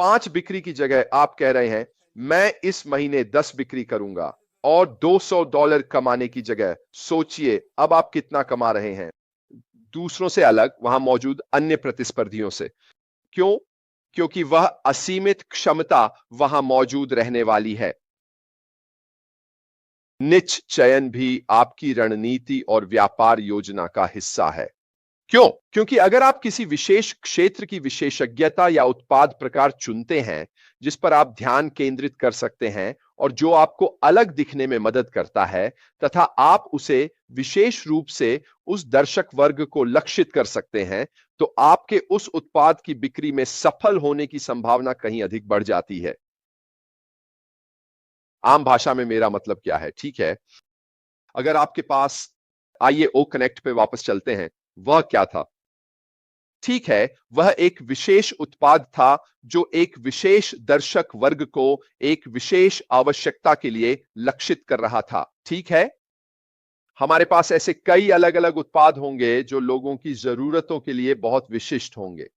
5 बिक्री की जगह आप कह रहे हैं मैं इस महीने 10 बिक्री करूंगा और $200 कमाने की जगह सोचिए अब आप कितना कमा रहे हैं दूसरों से अलग, वहां मौजूद अन्य प्रतिस्पर्धियों से। क्यों? क्योंकि वह असीमित क्षमता वहां मौजूद रहने वाली है। निच चयन भी आपकी रणनीति और व्यापार योजना का हिस्सा है। क्यों? क्योंकि अगर आप किसी विशेष क्षेत्र की विशेषज्ञता या उत्पाद प्रकार चुनते हैं जिस पर आप ध्यान केंद्रित कर सकते हैं और जो आपको अलग दिखने में मदद करता है तथा आप उसे विशेष रूप से उस दर्शक वर्ग को लक्षित कर सकते हैं, तो आपके उस उत्पाद की बिक्री में सफल होने की संभावना कहीं अधिक बढ़ जाती है। आम भाषा में मेरा मतलब क्या है? ठीक है, अगर आपके पास, आइए ओ कनेक्ट पे वापस चलते हैं, वह क्या था? ठीक है, वह एक विशेष उत्पाद था जो एक विशेष दर्शक वर्ग को एक विशेष आवश्यकता के लिए लक्षित कर रहा था। ठीक है, हमारे पास ऐसे कई अलग अलग उत्पाद होंगे जो लोगों की जरूरतों के लिए बहुत विशिष्ट होंगे।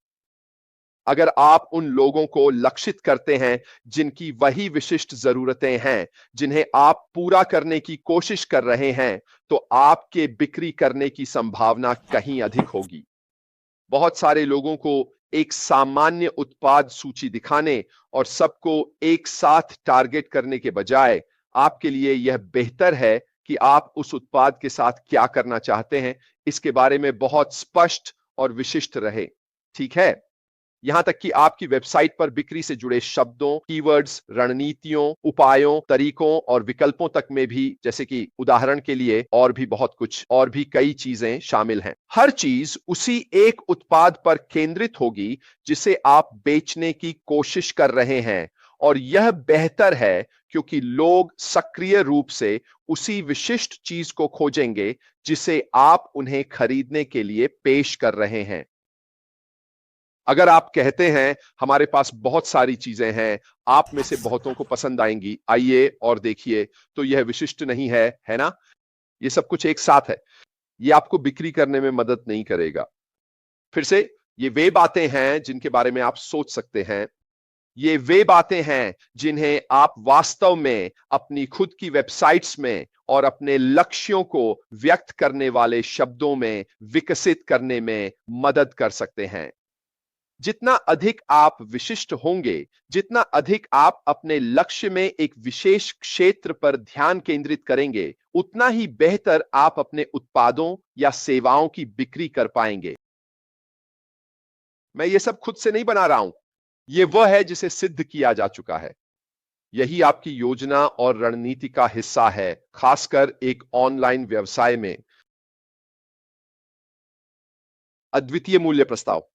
अगर आप उन लोगों को लक्षित करते हैं जिनकी वही विशिष्ट जरूरतें हैं जिन्हें आप पूरा करने की कोशिश कर रहे हैं, तो आपके बिक्री करने की संभावना कहीं अधिक होगी। बहुत सारे लोगों को एक सामान्य उत्पाद सूची दिखाने और सबको एक साथ टारगेट करने के बजाय आपके लिए यह बेहतर है कि आप उस उत्पाद के साथ क्या करना चाहते हैं इसके बारे में बहुत स्पष्ट और विशिष्ट रहे। ठीक है, यहां तक कि आपकी वेबसाइट पर बिक्री से जुड़े शब्दों, कीवर्ड्स, रणनीतियों, उपायों, तरीकों और विकल्पों तक में भी, जैसे कि उदाहरण के लिए और भी बहुत कुछ और भी कई चीजें शामिल हैं। हर चीज उसी एक उत्पाद पर केंद्रित होगी जिसे आप बेचने की कोशिश कर रहे हैं और यह बेहतर है क्योंकि लोग सक्रिय रूप से उसी विशिष्ट चीज को खोजेंगे जिसे आप उन्हें खरीदने के लिए पेश कर रहे हैं। अगर आप कहते हैं हमारे पास बहुत सारी चीजें हैं, आप में से बहुतों को पसंद आएंगी, आइए और देखिए, तो यह विशिष्ट नहीं है ना? ये सब कुछ एक साथ है, ये आपको बिक्री करने में मदद नहीं करेगा। फिर से, ये वे बातें हैं जिनके बारे में आप सोच सकते हैं, ये वे बातें हैं जिन्हें आप वास्तव में अपनी खुद की वेबसाइट्स में और अपने लक्ष्यों को व्यक्त करने वाले शब्दों में विकसित करने में मदद कर सकते हैं। जितना अधिक आप विशिष्ट होंगे, जितना अधिक आप अपने लक्ष्य में एक विशेष क्षेत्र पर ध्यान केंद्रित करेंगे, उतना ही बेहतर आप अपने उत्पादों या सेवाओं की बिक्री कर पाएंगे। मैं ये सब खुद से नहीं बना रहा हूं, ये वह है जिसे सिद्ध किया जा चुका है। यही आपकी योजना और रणनीति का हिस्सा है, खासकर एक ऑनलाइन व्यवसाय में। अद्वितीय मूल्य प्रस्ताव,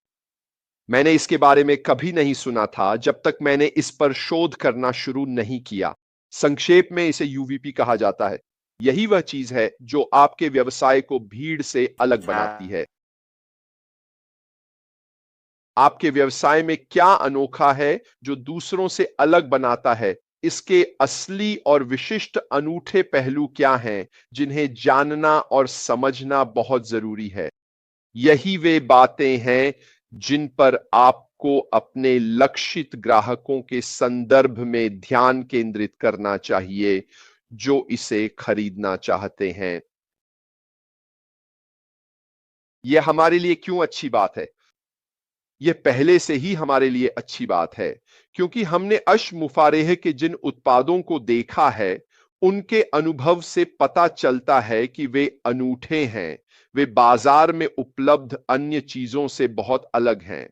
मैंने इसके बारे में कभी नहीं सुना था जब तक मैंने इस पर शोध करना शुरू नहीं किया। संक्षेप में इसे यूवीपी कहा जाता है। यही वह चीज है जो आपके व्यवसाय को भीड़ से अलग बनाती है। आपके व्यवसाय में क्या अनोखा है जो दूसरों से अलग बनाता है? इसके असली और विशिष्ट अनूठे पहलू क्या हैं जिन्हें जानना और समझना बहुत जरूरी है। यही वे बातें हैं जिन पर आपको अपने लक्षित ग्राहकों के संदर्भ में ध्यान केंद्रित करना चाहिए जो इसे खरीदना चाहते हैं। यह हमारे लिए क्यों अच्छी बात है? यह पहले से ही हमारे लिए अच्छी बात है क्योंकि हमने अशमुफारेह के जिन उत्पादों को देखा है उनके अनुभव से पता चलता है कि वे अनूठे हैं, वे बाजार में उपलब्ध अन्य चीजों से बहुत अलग हैं।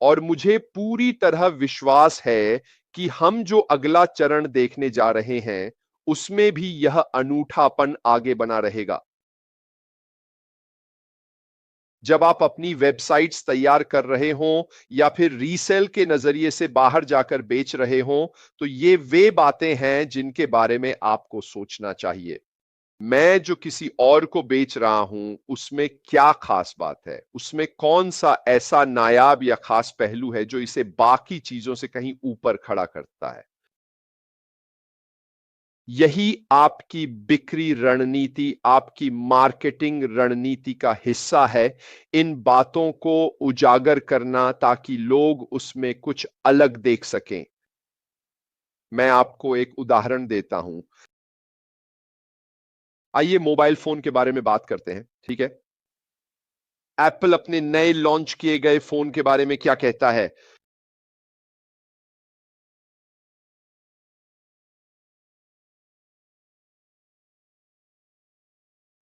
और मुझे पूरी तरह विश्वास है कि हम जो अगला चरण देखने जा रहे हैं उसमें भी यह अनूठापन आगे बना रहेगा। जब आप अपनी वेबसाइट्स तैयार कर रहे हों या फिर रीसेल के नजरिए से बाहर जाकर बेच रहे हों, तो ये वे बातें हैं जिनके बारे में आपको सोचना चाहिए। मैं जो किसी और को बेच रहा हूं उसमें क्या खास बात है? उसमें कौन सा ऐसा नायाब या खास पहलू है जो इसे बाकी चीजों से कहीं ऊपर खड़ा करता है? यही आपकी बिक्री रणनीति, आपकी मार्केटिंग रणनीति का हिस्सा है, इन बातों को उजागर करना ताकि लोग उसमें कुछ अलग देख सकें। मैं आपको एक उदाहरण देता हूं। आइए मोबाइल फोन के बारे में बात करते हैं, ठीक है। एप्पल अपने नए लॉन्च किए गए फोन के बारे में क्या कहता है?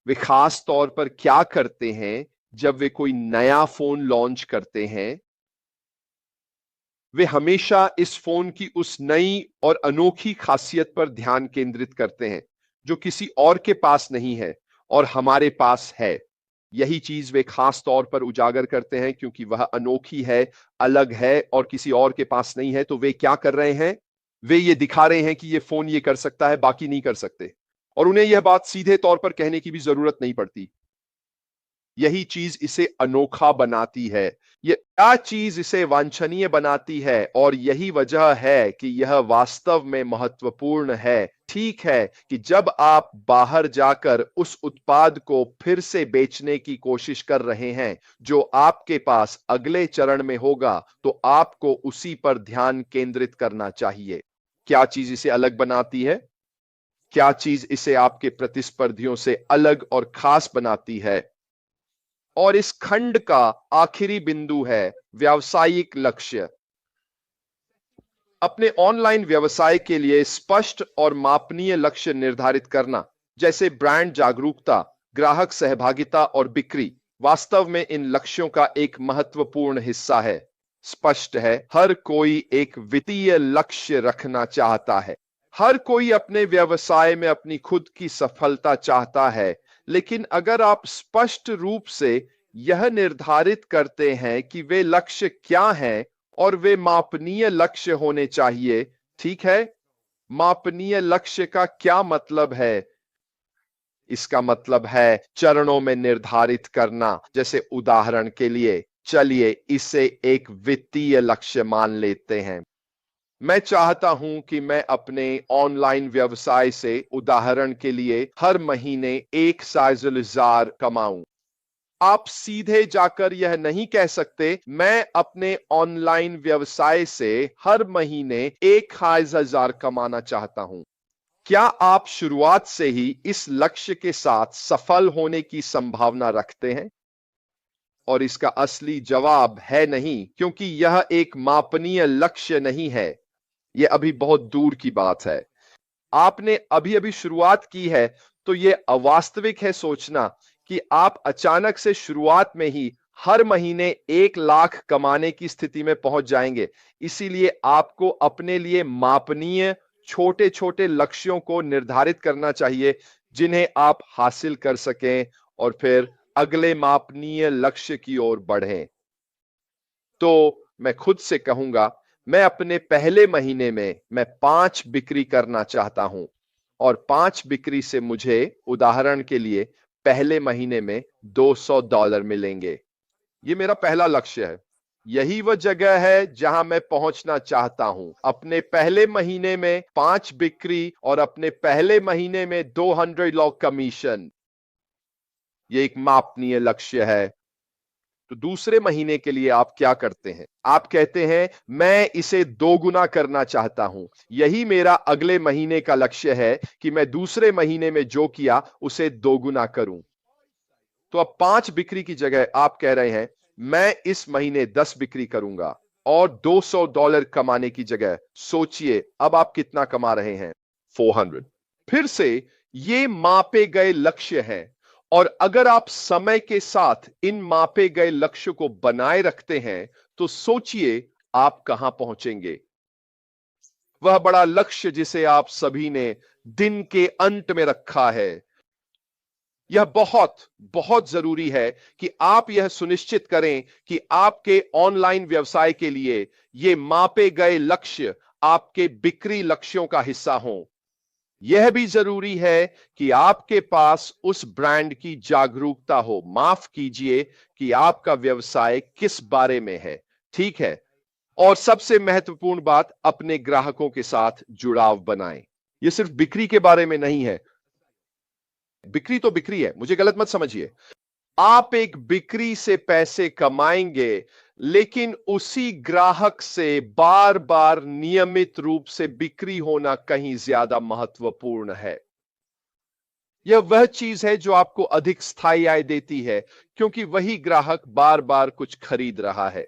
वे खास तौर पर क्या करते हैं जब वे कोई नया फोन लॉन्च करते हैं? वे हमेशा इस फोन की उस नई और अनोखी खासियत पर ध्यान केंद्रित करते हैं जो किसी और के पास नहीं है और हमारे पास है। यही चीज वे खास तौर पर उजागर करते हैं क्योंकि वह अनोखी है, अलग है और किसी और के पास नहीं है। तो वे क्या कर रहे हैं? वे ये दिखा रहे हैं कि ये फोन ये कर सकता है, बाकी नहीं कर सकते। और उन्हें यह बात सीधे तौर पर कहने की भी जरूरत नहीं पड़ती। यही चीज इसे अनोखा बनाती है। ये क्या चीज इसे वांछनीय बनाती है, और यही वजह है कि यह वास्तव में महत्वपूर्ण है। ठीक है कि जब आप बाहर जाकर उस उत्पाद को फिर से बेचने की कोशिश कर रहे हैं जो आपके पास अगले चरण में होगा, तो आपको उसी पर ध्यान केंद्रित करना चाहिए। क्या चीज इसे अलग बनाती है? क्या चीज इसे आपके प्रतिस्पर्धियों से अलग और खास बनाती है? और इस खंड का आखिरी बिंदु है व्यावसायिक लक्ष्य। अपने ऑनलाइन व्यवसाय के लिए स्पष्ट और मापनीय लक्ष्य निर्धारित करना, जैसे ब्रांड जागरूकता, ग्राहक सहभागिता और बिक्री, वास्तव में इन लक्ष्यों का एक महत्वपूर्ण हिस्सा है। स्पष्ट है, हर कोई एक वित्तीय लक्ष्य रखना चाहता है। हर कोई अपने व्यवसाय में अपनी खुद की सफलता चाहता है। लेकिन अगर आप स्पष्ट रूप से यह निर्धारित करते हैं कि वे लक्ष्य क्या हैं, और वे मापनीय लक्ष्य होने चाहिए, ठीक है। मापनीय लक्ष्य का क्या मतलब है? इसका मतलब है चरणों में निर्धारित करना। जैसे उदाहरण के लिए चलिए इसे एक वित्तीय लक्ष्य मान लेते हैं। मैं चाहता हूं कि मैं अपने ऑनलाइन व्यवसाय से उदाहरण के लिए हर महीने 1,000 कमाऊं। आप सीधे जाकर यह नहीं कह सकते, मैं अपने ऑनलाइन व्यवसाय से हर महीने 1,000 कमाना चाहता हूं। क्या आप शुरुआत से ही इस लक्ष्य के साथ सफल होने की संभावना रखते हैं? और इसका असली जवाब है नहीं, क्योंकि यह एक मापनीय लक्ष्य नहीं है। यह अभी बहुत दूर की बात है। आपने अभी अभी शुरुआत की है, तो यह अवास्तविक है सोचना कि आप अचानक से शुरुआत में ही हर महीने 1 लाख कमाने की स्थिति में पहुंच जाएंगे। इसीलिए आपको अपने लिए मापनीय छोटे छोटे लक्ष्यों को निर्धारित करना चाहिए जिन्हें आप हासिल कर सकें और फिर अगले मापनीय लक्ष्य की ओर बढ़ें। तो मैं खुद से कहूंगा, मैं अपने पहले महीने में मैं 5 बिक्री करना चाहता हूं, और 5 बिक्री से मुझे उदाहरण के लिए पहले महीने में $200 मिलेंगे। ये मेरा पहला लक्ष्य है। यही वह जगह है जहां मैं पहुंचना चाहता हूं। अपने पहले महीने में 5 बिक्री और अपने पहले महीने में $200 कमीशन। ये एक मापनीय लक्ष्य है। तो दूसरे महीने के लिए आप क्या करते हैं? आप कहते हैं, मैं इसे दोगुना करना चाहता हूं। यही मेरा अगले महीने का लक्ष्य है कि मैं दूसरे महीने में जो किया उसे दोगुना करूं। तो अब 5 बिक्री की जगह आप कह रहे हैं, मैं इस महीने 10 बिक्री करूंगा। और $200 कमाने की जगह सोचिए अब आप कितना कमा रहे हैं? 400। फिर से ये मापे गए लक्ष्य हैं, और अगर आप समय के साथ इन मापे गए लक्ष्य को बनाए रखते हैं, तो सोचिए आप कहां पहुंचेंगे। वह बड़ा लक्ष्य जिसे आप सभी ने दिन के अंत में रखा है। यह बहुत बहुत जरूरी है कि आप यह सुनिश्चित करें कि आपके ऑनलाइन व्यवसाय के लिए ये मापे गए लक्ष्य आपके बिक्री लक्ष्यों का हिस्सा हों। यह भी जरूरी है कि आपके पास उस ब्रांड की जागरूकता हो, माफ कीजिए, कि आपका व्यवसाय किस बारे में है। ठीक है। और सबसे महत्वपूर्ण बात, अपने ग्राहकों के साथ जुड़ाव बनाएं। ये सिर्फ बिक्री के बारे में नहीं है। बिक्री तो बिक्री है, मुझे गलत मत समझिए। आप एक बिक्री से पैसे कमाएंगे, लेकिन उसी ग्राहक से बार बार नियमित रूप से बिक्री होना कहीं ज्यादा महत्वपूर्ण है। यह वह चीज है जो आपको अधिक स्थायी आय देती है, क्योंकि वही ग्राहक बार बार कुछ खरीद रहा है।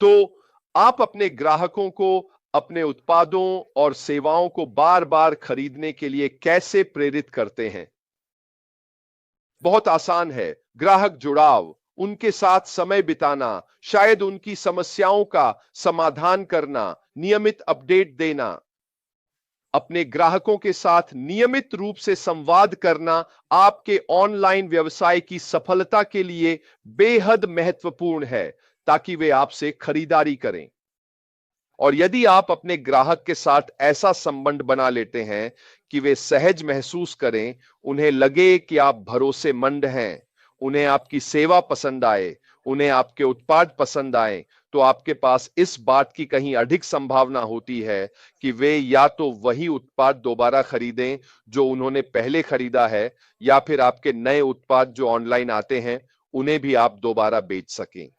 तो आप अपने ग्राहकों को अपने उत्पादों और सेवाओं को बार बार खरीदने के लिए कैसे प्रेरित करते हैं? बहुत आसान है। ग्राहक जुड़ाव, उनके साथ समय बिताना, शायद उनकी समस्याओं का समाधान करना, नियमित अपडेट देना। अपने ग्राहकों के साथ नियमित रूप से संवाद करना आपके ऑनलाइन व्यवसाय की सफलता के लिए बेहद महत्वपूर्ण है, ताकि वे आपसे खरीदारी करें। और यदि आप अपने ग्राहक के साथ ऐसा संबंध बना लेते हैं कि वे सहज महसूस करें, उन्हें लगे कि आप भरोसेमंद हैं, उन्हें आपकी सेवा पसंद आए, उन्हें आपके उत्पाद पसंद आए, तो आपके पास इस बात की कहीं अधिक संभावना होती है कि वे या तो वही उत्पाद दोबारा खरीदें जो उन्होंने पहले खरीदा है, या फिर आपके नए उत्पाद जो ऑनलाइन आते हैं उन्हें भी आप दोबारा बेच सकें।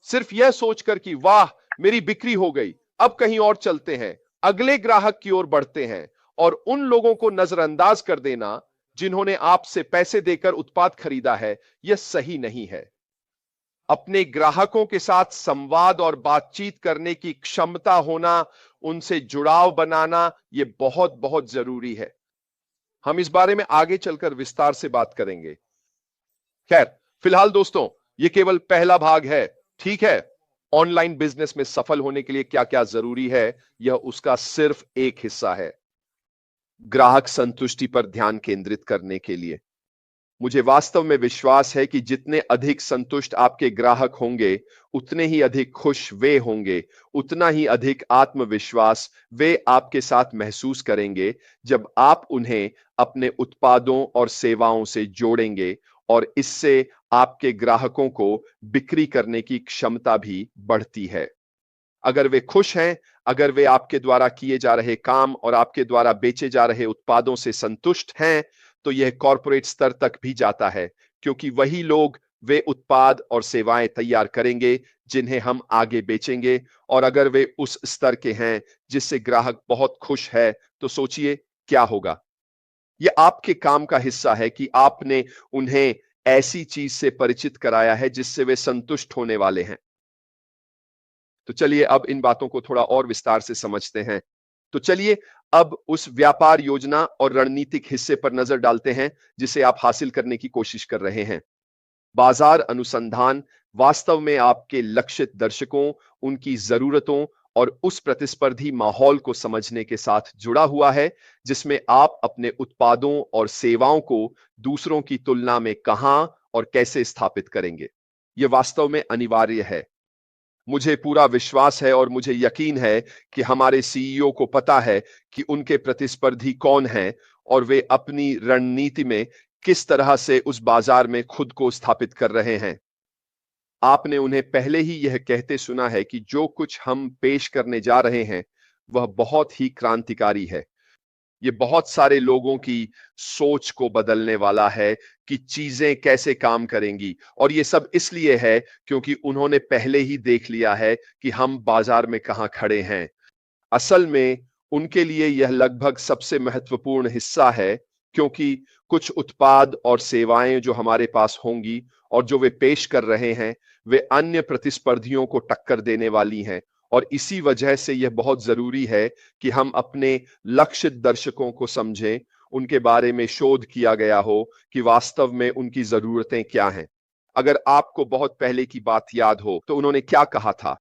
सिर्फ यह सोचकर कि वाह, मेरी बिक्री हो गई, अब कहीं और चलते हैं, अगले ग्राहक की ओर बढ़ते हैं, और उन लोगों को नजरअंदाज कर देना जिन्होंने आपसे पैसे देकर उत्पाद खरीदा है, यह सही नहीं है। अपने ग्राहकों के साथ संवाद और बातचीत करने की क्षमता होना, उनसे जुड़ाव बनाना, यह बहुत बहुत जरूरी है। हम इस बारे में आगे चलकर विस्तार से बात करेंगे। खैर, फिलहाल दोस्तों, यह केवल पहला भाग है, ठीक है? ऑनलाइन बिजनेस में सफल होने के लिए क्या क्या जरूरी है, यह उसका सिर्फ एक हिस्सा है। ग्राहक संतुष्टि पर ध्यान केंद्रित करने के लिए मुझे वास्तव में विश्वास है कि जितने अधिक संतुष्ट आपके ग्राहक होंगे, उतने ही अधिक खुश वे होंगे, उतना ही अधिक आत्मविश्वास वे आपके साथ महसूस करेंगे जब आप उन्हें अपने उत्पादों और सेवाओं से जोड़ेंगे, और इससे आपके ग्राहकों को बिक्री करने की क्षमता भी बढ़ती है। अगर वे खुश हैं, अगर वे आपके द्वारा किए जा रहे काम और आपके द्वारा बेचे जा रहे उत्पादों से संतुष्ट हैं, तो यह कॉर्पोरेट स्तर तक भी जाता है, क्योंकि वही लोग वे उत्पाद और सेवाएं तैयार करेंगे जिन्हें हम आगे बेचेंगे। और अगर वे उस स्तर के हैं जिससे ग्राहक बहुत खुश है, तो सोचिए क्या होगा। यह आपके काम का हिस्सा है कि आपने उन्हें ऐसी चीज से परिचित कराया है जिससे वे संतुष्ट होने वाले हैं। तो चलिए अब इन बातों को थोड़ा और विस्तार से समझते हैं। तो चलिए अब उस व्यापार योजना और रणनीतिक हिस्से पर नजर डालते हैं जिसे आप हासिल करने की कोशिश कर रहे हैं। बाजार अनुसंधान वास्तव में आपके लक्षित दर्शकों, उनकी जरूरतों और उस प्रतिस्पर्धी माहौल को समझने के साथ जुड़ा हुआ है, जिसमें आप अपने उत्पादों और सेवाओं को दूसरों की तुलना में कहां और कैसे स्थापित करेंगे। यह वास्तव में अनिवार्य है। मुझे पूरा विश्वास है और मुझे यकीन है कि हमारे सीईओ को पता है कि उनके प्रतिस्पर्धी कौन हैं और वे अपनी रणनीति में किस तरह से उस बाजार में खुद को स्थापित कर रहे हैं। आपने उन्हें पहले ही यह कहते सुना है कि जो कुछ हम पेश करने जा रहे हैं वह बहुत ही क्रांतिकारी है। ये बहुत सारे लोगों की सोच को बदलने वाला है कि चीजें कैसे काम करेंगी, और ये सब इसलिए है क्योंकि उन्होंने पहले ही देख लिया है कि हम बाजार में कहां खड़े हैं। असल में उनके लिए यह लगभग सबसे महत्वपूर्ण हिस्सा है, क्योंकि कुछ उत्पाद और सेवाएं जो हमारे पास होंगी और जो वे पेश कर रहे हैं, वे अन्य प्रतिस्पर्धियों को टक्कर देने वाली हैं। और इसी वजह से यह बहुत जरूरी है कि हम अपने लक्षित दर्शकों को समझें, उनके बारे में शोध किया गया हो कि वास्तव में उनकी जरूरतें क्या हैं। अगर आपको बहुत पहले की बात याद हो तो उन्होंने क्या कहा था?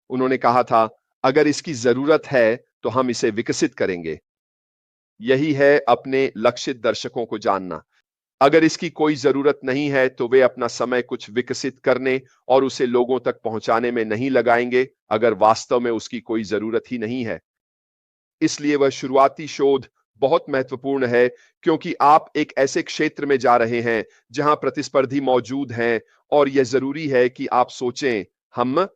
उन्होंने कहा था, अगर इसकी जरूरत है तो हम इसे विकसित करेंगे। यही है अपने लक्षित दर्शकों को जानना। अगर इसकी कोई जरूरत नहीं है तो वे अपना समय कुछ विकसित करने और उसे लोगों तक पहुंचाने में नहीं लगाएंगे, अगर वास्तव में उसकी कोई जरूरत ही नहीं है। इसलिए वह शुरुआती शोध बहुत महत्वपूर्ण है, क्योंकि आप एक ऐसे क्षेत्र में जा रहे हैं जहां प्रतिस्पर्धी मौजूद हैं, और यह जरूरी है कि आप सोचें, हम